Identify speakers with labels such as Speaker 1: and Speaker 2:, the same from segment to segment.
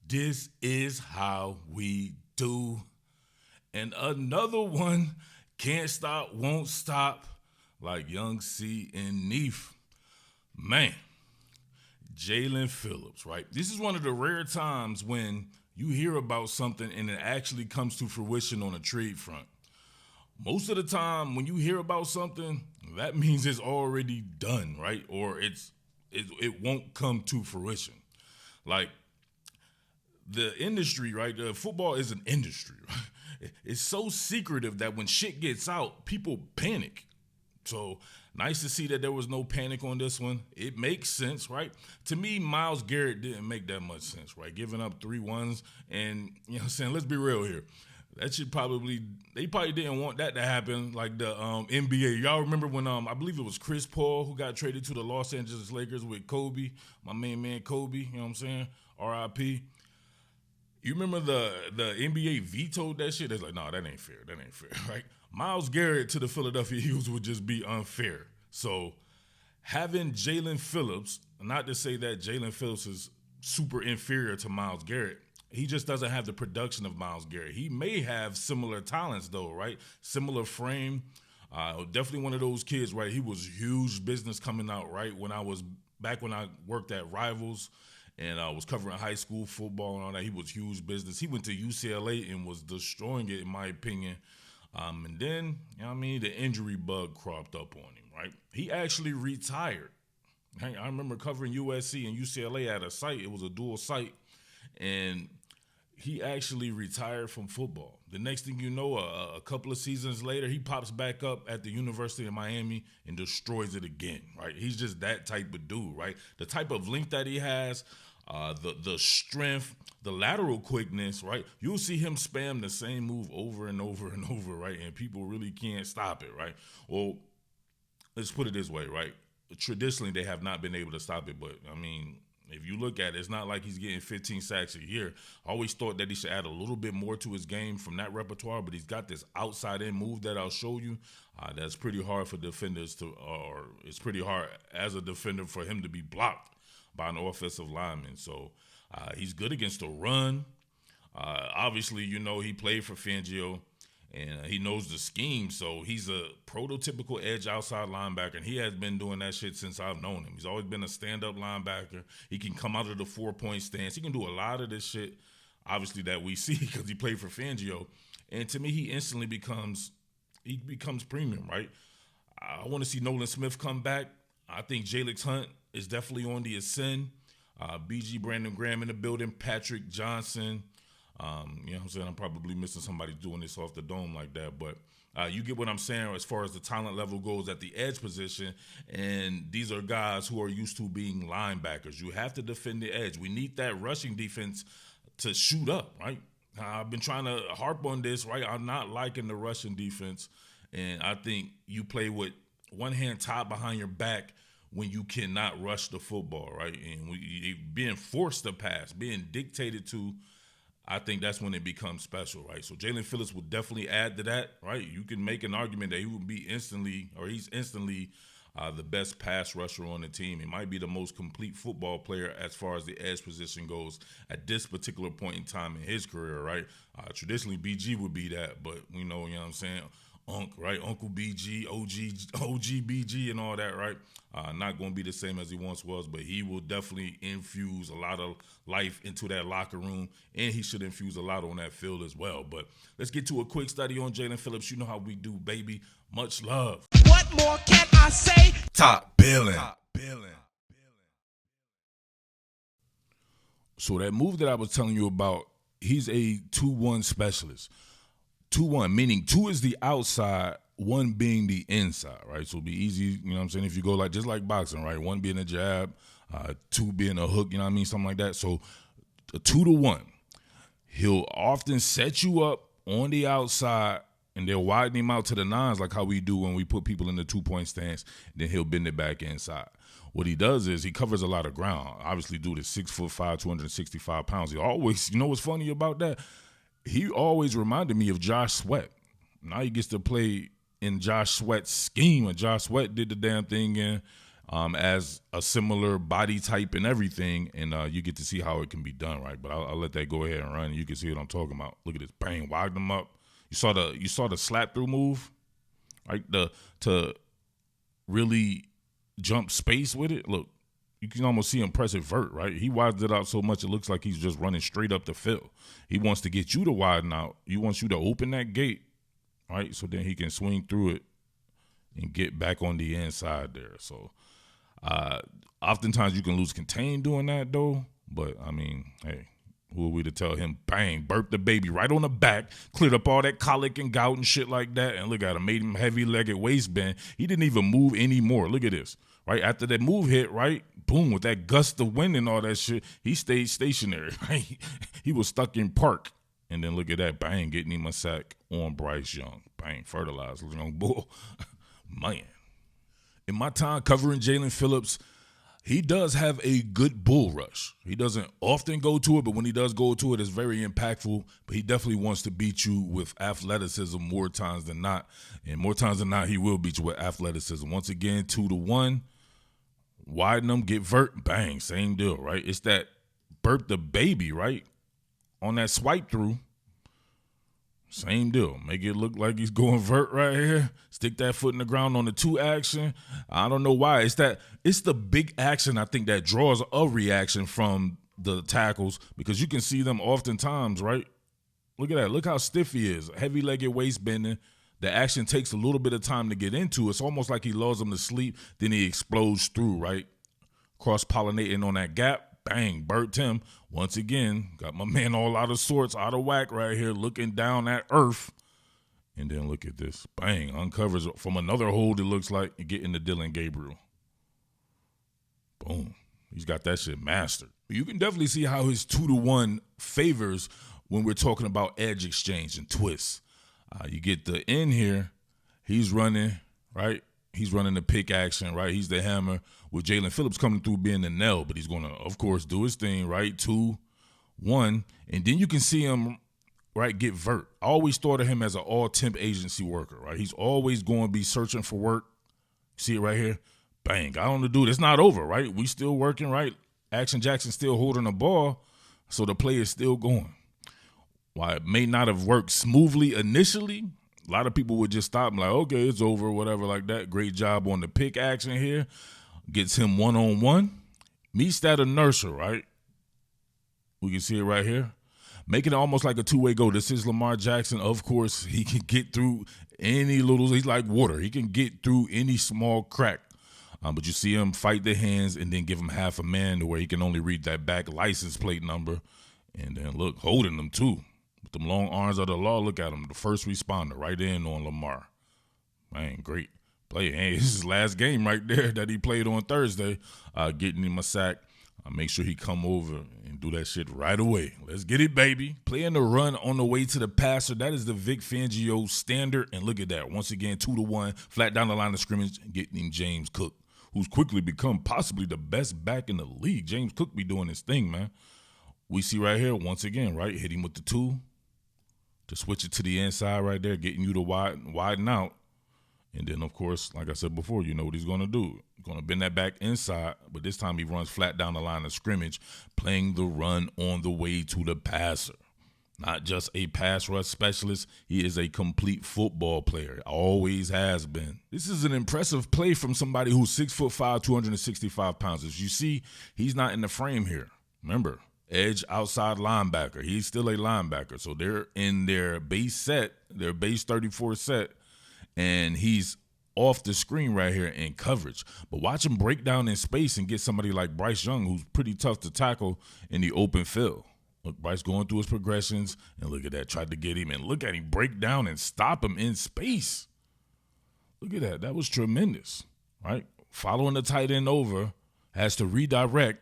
Speaker 1: This is how we do. And another one, can't stop, won't stop, like Young C and Neef. Man, Jaelen Phillips, right? This is one of the rare times when you hear about something and it actually comes to fruition on a trade front. Most of the time when you hear about something, that means it's already done, right? Or it won't come to fruition. Like the industry, right? Football is an industry, right? It's so secretive that when shit gets out, people panic. So nice to see that there was no panic on this one. It makes sense, right? To me, Myles Garrett didn't make that much sense, right? Giving up 3 1s and, you know what I'm saying, let's be real here. They probably didn't want that to happen like the NBA. Y'all remember when I believe it was Chris Paul who got traded to the Los Angeles Lakers with Kobe, my main man Kobe, you know what I'm saying? R.I.P. You remember the NBA vetoed that shit? They're like, no, that ain't fair. That ain't fair, right? Myles Garrett to the Philadelphia Eagles would just be unfair. So having Jaelen Phillips, not to say that Jaelen Phillips is super inferior to Myles Garrett, he just doesn't have the production of Myles Garrett. He may have similar talents though, right? Similar frame. Definitely one of those kids, right? He was huge business coming out, right? When I worked at Rivals and I was covering high school football and all that, he was huge business. He went to UCLA and was destroying it, in my opinion. And then, you know what I mean, the injury bug cropped up on him, right? He actually retired. I remember covering USC and UCLA at a site. It was a dual site. And he actually retired from football. The next thing you know, a couple of seasons later, he pops back up at the University of Miami and destroys it again, right? He's just that type of dude, right? The type of length that he has, the strength, the lateral quickness, right? You'll see him spam the same move over and over and over, right? And people really can't stop it, right? Well, let's put it this way, right? Traditionally, they have not been able to stop it, but, I mean, if you look at it, it's not like he's getting 15 sacks a year. I always thought that he should add a little bit more to his game from that repertoire, but he's got this outside-in move that I'll show you that's pretty hard for defenders to, or it's pretty hard as a defender for him to be blocked by an offensive lineman. So he's good against the run. Obviously, you know, he played for Fangio, and he knows the scheme, so he's a prototypical edge outside linebacker, and he has been doing that shit since I've known him. He's always been a stand-up linebacker. He can come out of the 4-point stance. He can do a lot of this shit, obviously, that we see because he played for Fangio. And to me, he instantly becomes premium, right? I want to see Nolan Smith come back. I think Jalix Hunt is definitely on the ascend. BG Brandon Graham in the building, Patrick Johnson. You know what I'm saying? I'm probably missing somebody doing this off the dome like that, but you get what I'm saying as far as the talent level goes at the edge position, and these are guys who are used to being linebackers. You have to defend the edge. We need that rushing defense to shoot up, right? I've been trying to harp on this, right? I'm not liking the rushing defense, and I think you play with one hand tied behind your back when you cannot rush the football, right? And being forced to pass, being dictated to, I think that's when it becomes special, right? So Jaelen Phillips will definitely add to that, right? You can make an argument that he would be he's instantly the best pass rusher on the team. He might be the most complete football player as far as the edge position goes at this particular point in time in his career, right? Traditionally, BG would be that, but you know what I'm saying? Right? Uncle BG, OG BG and all that, right? Not going to be the same as he once was, but he will definitely infuse a lot of life into that locker room, and he should infuse a lot on that field as well. But let's get to a quick study on Jaelen Phillips. You know how we do, baby. Much love.
Speaker 2: What more can I say?
Speaker 1: Top Billin. So that move that I was telling you about, he's a 2-1 specialist. 2-1, meaning 2 is the outside, 1 being the inside, right? So it'll be easy, you know what I'm saying, if you go just like boxing, right? 1 being a jab, 2 being a hook, you know what I mean, something like that. So a 2-1, he'll often set you up on the outside, and they'll widen him out to the 9s like how we do when we put people in the 2-point stance, then he'll bend it back inside. What he does is he covers a lot of ground. Obviously, dude is 6'5", 265 pounds. He always, you know what's funny about that? He always reminded me of Josh Sweat. Now he gets to play in Josh Sweat's scheme, and Josh Sweat did the damn thing in as a similar body type and everything, and you get to see how it can be done, right? But I'll let that go ahead and run, and you can see what I'm talking about. Look at this, bang, wide them up. You saw the slap through move, right? To really jump space with it. Look, you can almost see him press it vert, right? He widens it out so much it looks like he's just running straight up the field. He wants to get you to widen out. He wants you to open that gate, right? So then he can swing through it and get back on the inside there. So oftentimes you can lose contain doing that though. But I mean, hey, who are we to tell him, bang, burp the baby right on the back, cleared up all that colic and gout and shit like that, and look at him, made him heavy-legged waist bend. He didn't even move anymore. Look at this, right? After that move hit, right, boom, with that gust of wind and all that shit, he stayed stationary, right? He was stuck in park. And then look at that, bang, getting him a sack on Bryce Young. Bang, fertilized, young bull. Man. In my time covering Jaylen Phillips, he does have a good bull rush. He doesn't often go to it, but when he does go to it, it's very impactful. But he definitely wants to beat you with athleticism more times than not. And more times than not, he will beat you with athleticism. Once again, 2-1. Widen them, get vert, bang, same deal, right? It's that burp the baby, right? On that swipe through. Same deal. Make it look like he's going vert right here. Stick that foot in the ground on the 2 action. I don't know why. It's the big action, I think, that draws a reaction from the tackles because you can see them oftentimes, right? Look at that. Look how stiff he is. Heavy-legged waist bending. The action takes a little bit of time to get into. It's almost like he lulls him to sleep. Then he explodes through, right? Cross-pollinating on that gap. Bang, burped him. Once again, got my man all out of sorts, out of whack right here, looking down at earth. And then look at this. Bang, uncovers from another hold, it looks like, and getting to Dylan Gabriel. Boom. He's got that shit mastered. You can definitely see how his 2-1 favors when we're talking about edge exchange and twists. You get the in here. He's running, right? He's running the pick action, right? He's the hammer with Jaelen Phillips coming through being the nail, but he's going to, of course, do his thing, right? 2-1. And then you can see him, right, get vert. I always thought of him as an all-temp agency worker, right? He's always going to be searching for work. See it right here? Bang. Got on the dude. It's not over, right? We still working, right? Action Jackson still holding the ball, so the play is still going. While it may not have worked smoothly initially, a lot of people would just stop and like, okay, it's over, whatever like that. Great job on the pick action here. Gets him one-on-one. Meets that inertia, right? We can see it right here. Making it almost like a two-way go. This is Lamar Jackson. Of course, he can get through any little, he's like water. He can get through any small crack. But you see him fight the hands and then give him half a man to where he can only read that back license plate number. And then look, holding them too. With them long arms of the law, look at him. The first responder right in on Lamar. Man, great play. Hey, this is his last game right there that he played on Thursday. Getting him a sack. Make sure he come over and do that shit right away. Let's get it, baby. Playing the run on the way to the passer. That is the Vic Fangio standard. And look at that. Once again, 2-1. Flat down the line of scrimmage. Getting him James Cook, who's quickly become possibly the best back in the league. James Cook be doing his thing, man. We see right here, once again, right? Hit him with the 2 to switch it to the inside right there, getting you to widen out. And then, of course, like I said before, you know what he's going to do. He's going to bend that back inside, but this time he runs flat down the line of scrimmage, playing the run on the way to the passer. Not just a pass rush specialist, he is a complete football player. Always has been. This is an impressive play from somebody who's 6'5", 265 pounds. As you see, he's not in the frame here. Remember, edge outside linebacker. He's still a linebacker. So they're in their base set, their base 34 set, and he's off the screen right here in coverage. But watch him break down in space and get somebody like Bryce Young, who's pretty tough to tackle in the open field. Look, Bryce going through his progressions, and look at that, tried to get him, and look at him break down and stop him in space. Look at that. That was tremendous, right? Following the tight end over, has to redirect,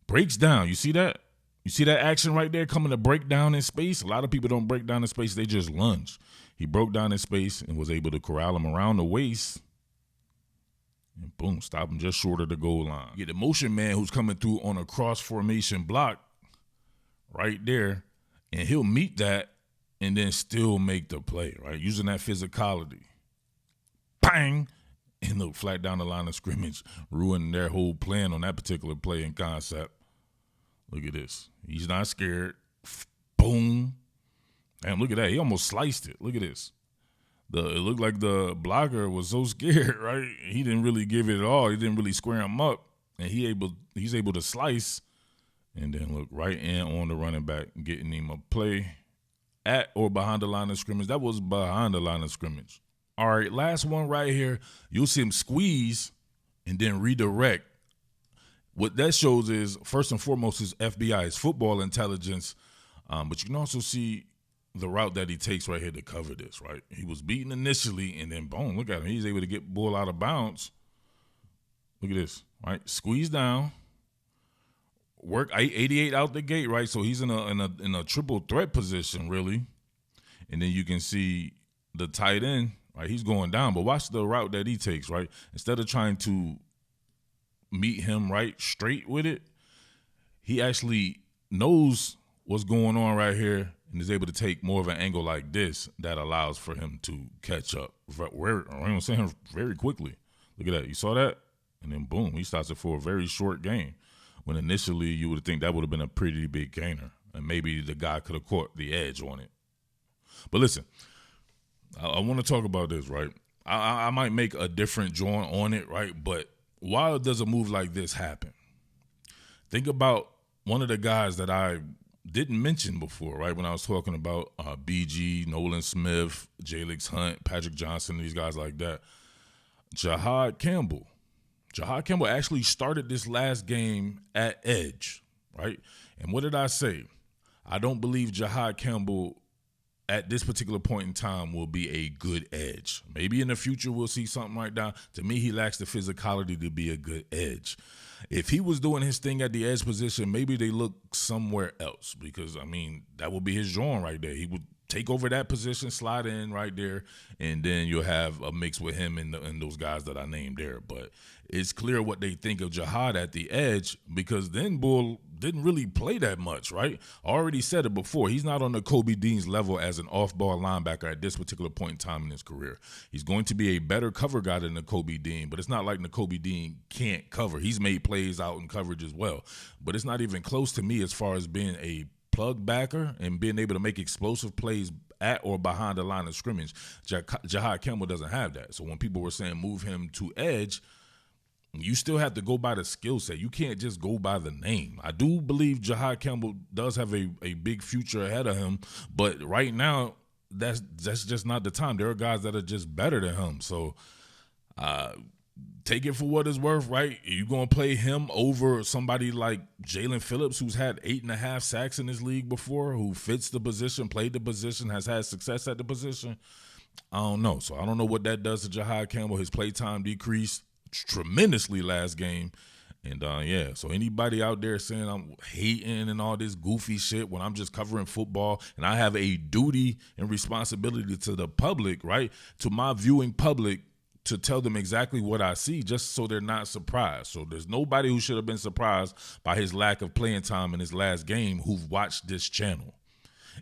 Speaker 1: breaks down. You see that? You see that action right there coming to break down in space? A lot of people don't break down in space. They just lunge. He broke down in space and was able to corral him around the waist. And boom, stop him just short of the goal line. You get the motion man who's coming through on a cross formation block right there. And he'll meet that and then still make the play, right? Using that physicality. Bang! and look flat down the line of scrimmage, ruining their whole plan on that particular play and concept. Look at this. He's not scared. Boom. Damn, look at that. He almost sliced it. Look at this. It looked like the blocker was so scared, right? He didn't really give it at all. He didn't really square him up. And he's able to slice and then look right in on the running back, getting him a play at or behind the line of scrimmage. That was behind the line of scrimmage. All right, last one right here. You'll see him squeeze and then redirect. What that shows is, first and foremost, his FBI, his football intelligence. But you can also see the route that he takes right here to cover this, right? He was beaten initially, and then, boom, look at him. He's able to get ball out of bounds. Look at this, right? Squeeze down. Work 88 out the gate, right? So he's in a triple threat position, really. And then you can see the tight end, right? He's going down, but watch the route that he takes, right? Instead of trying to meet him right straight with it, he actually knows what's going on right here and is able to take more of an angle like this that allows for him to catch up very quickly. Look at that. You saw that? And then, boom, he starts it for a very short gain. When initially you would think that would have been a pretty big gainer, and maybe the guy could have caught the edge on it. But listen, I want to talk about this, right? I might make a different joint on it, right? But why does a move like this happen? Think about one of the guys that I didn't mention before, right? When I was talking about BG, Nolan Smith, Jalix Hunt, Patrick Johnson, these guys like that. Jahad Campbell actually started this last game at edge, right? And what did I say? I don't believe Jahad Campbell at this particular point in time will be a good edge. Maybe in the future we'll see something like that. To me, he lacks the physicality to be a good edge. If he was doing his thing at the edge position, maybe they look somewhere else because, I mean, that would be his drawing right there. He would take over that position, slide in right there, and then you'll have a mix with him and those guys that I named there. But it's clear what they think of Jahad at the edge because then Bull didn't really play that much, right? I already said it before. He's not on the Kobe Dean's level as an off-ball linebacker at this particular point in time in his career. He's going to be a better cover guy than Kobe Dean, but it's not like Kobe Dean can't cover. He's made plays out in coverage as well. But it's not even close to me as far as being a plug backer and being able to make explosive plays at or behind the line of scrimmage. Jahad Campbell doesn't have that. So when people were saying move him to edge, you still have to go by the skill set. You can't just go by the name. I do believe Jahad Campbell does have a big future ahead of him, but right now that's just not the time. There are guys that are just better than him. So take it for what it's worth, right? You're going to play him over somebody like Jaelen Phillips, who's had 8.5 sacks in this league before, who fits the position, played the position, has had success at the position? I don't know. So I don't know what that does to Jahad Campbell. His play time decreased tremendously last game. And, so anybody out there saying I'm hating and all this goofy shit when I'm just covering football and I have a duty and responsibility to the public, right, to my viewing public, to tell them exactly what I see just so they're not surprised. So there's nobody who should have been surprised by his lack of playing time in his last game who've watched this channel.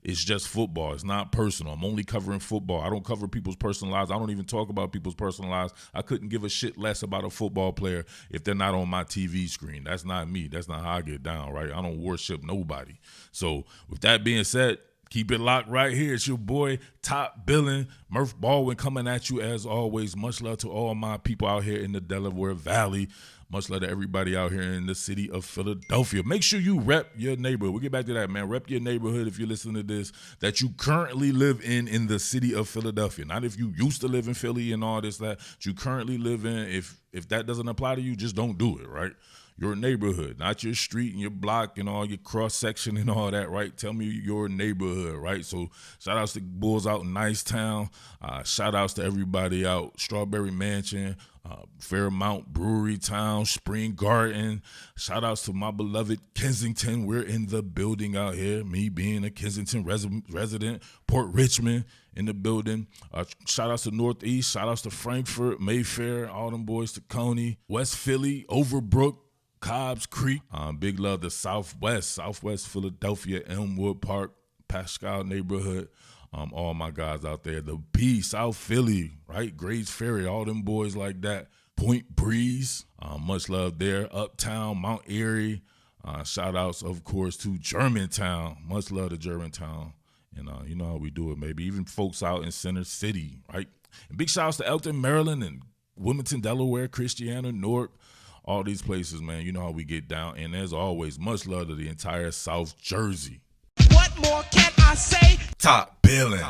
Speaker 1: It's just football. It's not personal. I'm only covering football. I don't cover people's personal lives. I don't even talk about people's personal lives. I couldn't give a shit less about a football player if they're not on my TV screen. That's not me. That's not how I get down, right? I don't worship nobody. So with that being said, keep it locked right here. It's your boy, Top Billin, Murph Baldwin, coming at you as always. Much love to all my people out here in the Delaware Valley. Much love to everybody out here in the city of Philadelphia. Make sure you rep your neighborhood. We'll get back to that, man. Rep your neighborhood if you're listening to this that you currently live in the city of Philadelphia. Not if you used to live in Philly and all this, that you currently live in. If that doesn't apply to you, just don't do it, right? Your neighborhood, not your street and your block and all your cross-section and all that, right? Tell me your neighborhood, right? So shout-outs to Bulls out in Nicetown. Shout-outs to everybody out Strawberry Mansion, Fairmount Brewery Town, Spring Garden. Shout-outs to my beloved Kensington. We're in the building out here, me being a Kensington resident, Port Richmond in the building. Shout-outs to Northeast. Shout-outs to Frankfurt, Mayfair, all them boys to Coney, West Philly, Overbrook, Cobbs Creek. Big love to Southwest Philadelphia, Elmwood Park, Pascal neighborhood. All my guys out there, the B, South Philly, right? Grays Ferry, all them boys like that. Point Breeze, much love there. Uptown, Mount Airy. Shout outs, of course, to Germantown. Much love to Germantown. And you know how we do it, maybe even folks out in Center City, right? And big shout outs to Elton, Maryland, and Wilmington, Delaware, Christiana, Newark, all these places, man. You know how we get down. And as always, much love to the entire South Jersey.
Speaker 2: What more can I say?
Speaker 1: Top Billin.